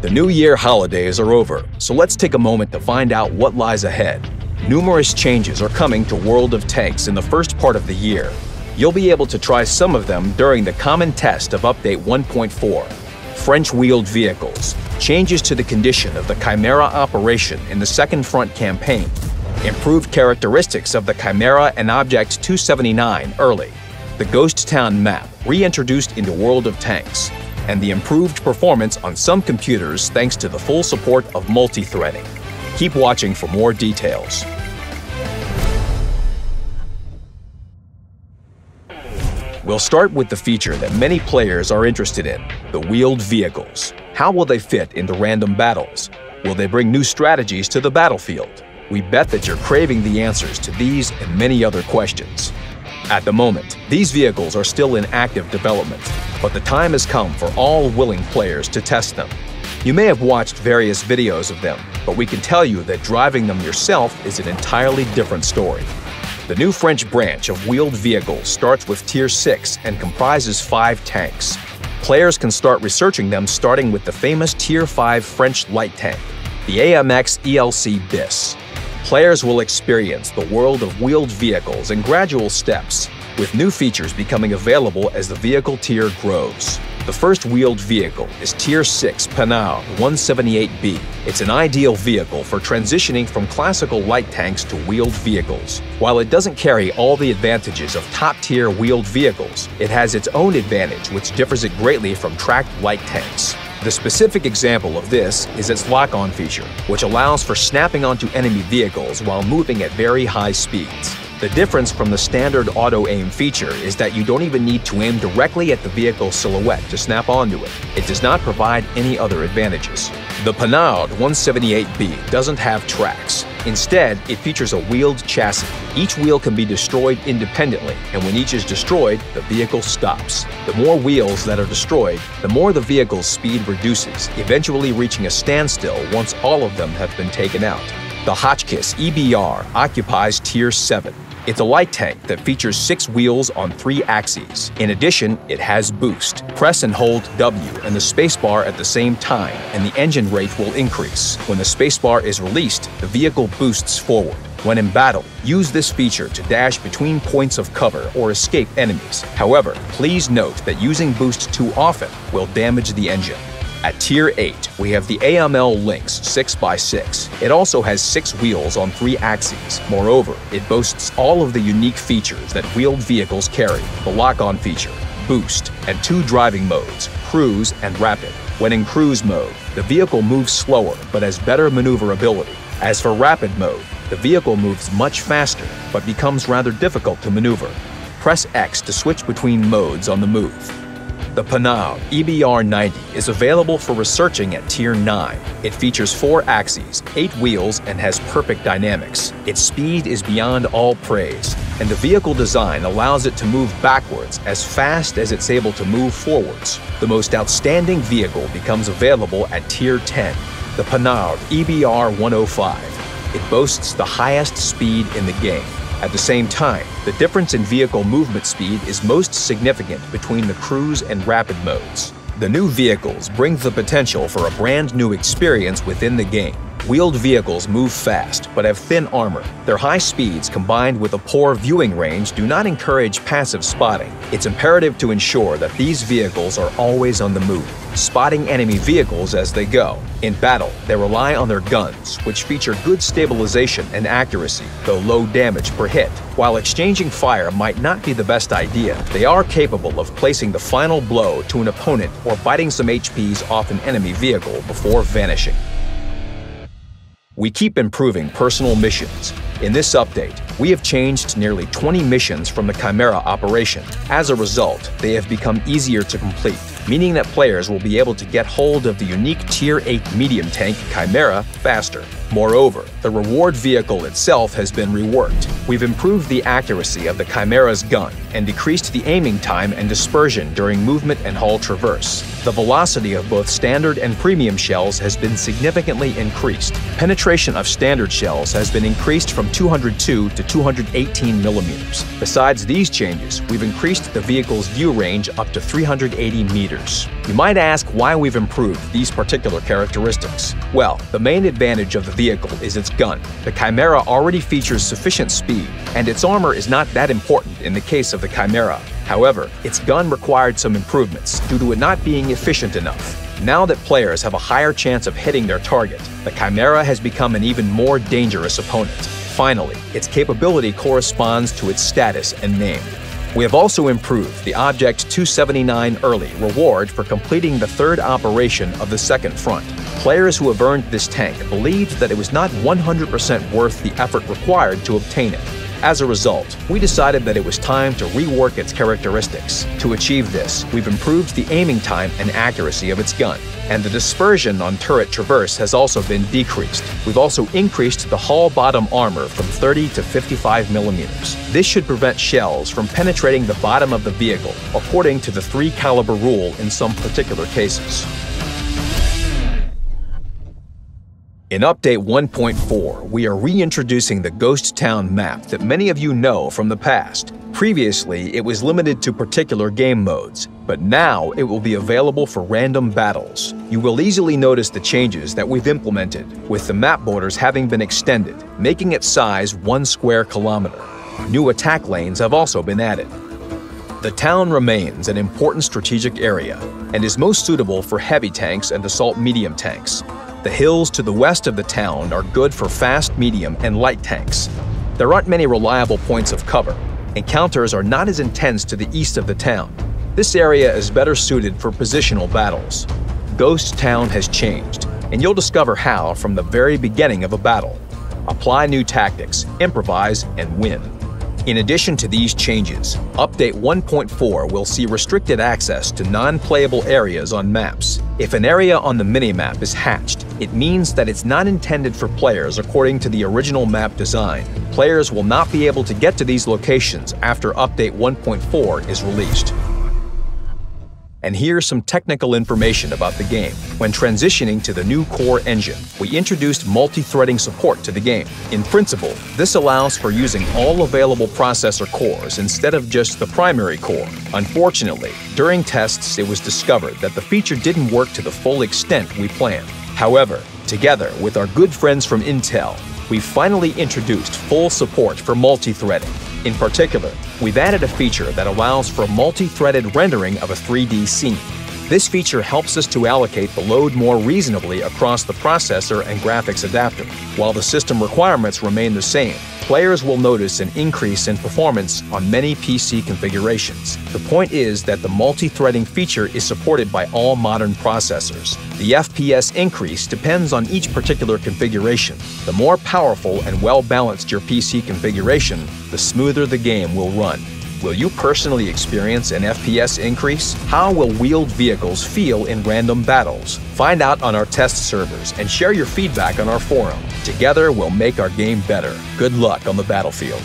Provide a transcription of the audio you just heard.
The New Year holidays are over, so let's take a moment to find out what lies ahead. Numerous changes are coming to World of Tanks in the first part of the year. You'll be able to try some of them during the common test of Update 1.4. French-wheeled vehicles, changes to the condition of the Chimera operation in the Second Front campaign, improved characteristics of the Chimera and Object 279 early, the Ghost Town map reintroduced into World of Tanks, and the improved performance on some computers thanks to the full support of multi-threading. Keep watching for more details. We'll start with the feature that many players are interested in, the wheeled vehicles. How will they fit into random battles? Will they bring new strategies to the battlefield? We bet that you're craving the answers to these and many other questions. At the moment, these vehicles are still in active development, but the time has come for all willing players to test them. You may have watched various videos of them, but we can tell you that driving them yourself is an entirely different story. The new French branch of wheeled vehicles starts with Tier 6 and comprises 5 tanks. Players can start researching them starting with the famous Tier 5 French light tank, the AMX ELC BIS. Players will experience the world of wheeled vehicles in gradual steps, with new features becoming available as the vehicle tier grows. The first wheeled vehicle is Tier 6 Bemutató 178B. It's an ideal vehicle for transitioning from classical light tanks to wheeled vehicles. While it doesn't carry all the advantages of top-tier wheeled vehicles, it has its own advantage which differs it greatly from tracked light tanks. The specific example of this is its lock-on feature, which allows for snapping onto enemy vehicles while moving at very high speeds. The difference from the standard auto-aim feature is that you don't even need to aim directly at the vehicle's silhouette to snap onto it. It does not provide any other advantages. The Bemutató 178B doesn't have tracks. Instead, it features a wheeled chassis. Each wheel can be destroyed independently, and when each is destroyed, the vehicle stops. The more wheels that are destroyed, the more the vehicle's speed reduces, eventually reaching a standstill once all of them have been taken out. The Hotchkiss EBR occupies Tier 7. It's a light tank that features 6 wheels on 3 axes. In addition, it has boost. Press and hold W and the spacebar at the same time, and the engine rate will increase. When the spacebar is released, the vehicle boosts forward. When in battle, use this feature to dash between points of cover or escape enemies. However, please note that using boost too often will damage the engine. At Tier 8, we have the AML Lynx 6x6. It also has 6 wheels on 3 axes. Moreover, it boasts all of the unique features that wheeled vehicles carry: the lock-on feature, boost, and 2 driving modes, cruise and rapid. When in cruise mode, the vehicle moves slower but has better maneuverability. As for rapid mode, the vehicle moves much faster but becomes rather difficult to maneuver. Press X to switch between modes on the move. The Bemutató EBR90 is available for researching at Tier 9. It features 4 axes, 8 wheels, and has perfect dynamics. Its speed is beyond all praise, and the vehicle design allows it to move backwards as fast as it's able to move forwards. The most outstanding vehicle becomes available at Tier 10, the Bemutató EBR105. It boasts the highest speed in the game. At the same time, the difference in vehicle movement speed is most significant between the cruise and rapid modes. The new vehicles bring the potential for a brand new experience within the game. Wheeled vehicles move fast but have thin armor. Their high speeds combined with a poor viewing range do not encourage passive spotting. It's imperative to ensure that these vehicles are always on the move, spotting enemy vehicles as they go. In battle, they rely on their guns, which feature good stabilization and accuracy, though low damage per hit. While exchanging fire might not be the best idea, they are capable of placing the final blow to an opponent or biting some HPs off an enemy vehicle before vanishing. We keep improving personal missions. In this update, we have changed nearly 20 missions from the Chimera operation. As a result, they have become easier to complete, meaning that players will be able to get hold of the unique Tier 8 medium tank Chimera faster. Moreover, the reward vehicle itself has been reworked. We've improved the accuracy of the Chimera's gun and decreased the aiming time and dispersion during movement and hull traverse. The velocity of both standard and premium shells has been significantly increased. Penetration of standard shells has been increased from 202 to 218 millimeters. Besides these changes, we've increased the vehicle's view range up to 380 meters. You might ask why we've improved these particular characteristics. Well, the main advantage of the vehicle is its gun. The Chimera already features sufficient speed, and its armor is not that important in the case of the Chimera. However, its gun required some improvements due to it not being efficient enough. Now that players have a higher chance of hitting their target, the Chimera has become an even more dangerous opponent. Finally, its capability corresponds to its status and name. We have also improved the Object 279 Early reward for completing the third operation of the second front. Players who have earned this tank believed that it was not 100% worth the effort required to obtain it. As a result, we decided that it was time to rework its characteristics. To achieve this, we've improved the aiming time and accuracy of its gun, and the dispersion on turret traverse has also been decreased. We've also increased the hull bottom armor from 30 to 55 millimeters. This should prevent shells from penetrating the bottom of the vehicle, according to the 3 caliber rule in some particular cases. In Update 1.4, we are reintroducing the Ghost Town map that many of you know from the past. Previously, it was limited to particular game modes, but now it will be available for random battles. You will easily notice the changes that we've implemented, with the map borders having been extended, making its size 1 square kilometer. New attack lanes have also been added. The town remains an important strategic area and is most suitable for heavy tanks and assault medium tanks. The hills to the west of the town are good for fast, medium, and light tanks. There aren't many reliable points of cover. Encounters are not as intense to the east of the town. This area is better suited for positional battles. Ghost Town has changed, and you'll discover how from the very beginning of a battle. Apply new tactics, improvise, and win. In addition to these changes, Update 1.4 will see restricted access to non-playable areas on maps. If an area on the minimap is hatched, it means that it's not intended for players according to the original map design. Players will not be able to get to these locations after Update 1.4 is released. And here's some technical information about the game. When transitioning to the new core engine, we introduced multi-threading support to the game. In principle, this allows for using all available processor cores instead of just the primary core. Unfortunately, during tests it was discovered that the feature didn't work to the full extent we planned. However, together with our good friends from Intel, we finally introduced full support for multi-threading. In particular, we've added a feature that allows for multi-threaded rendering of a 3D scene. This feature helps us to allocate the load more reasonably across the processor and graphics adapter. While the system requirements remain the same, players will notice an increase in performance on many PC configurations. The point is that the multi-threading feature is supported by all modern processors. The FPS increase depends on each particular configuration. The more powerful and well-balanced your PC configuration, the smoother the game will run. Will you personally experience an FPS increase? How will wheeled vehicles feel in random battles? Find out on our test servers and share your feedback on our forum. Together, we'll make our game better. Good luck on the battlefield.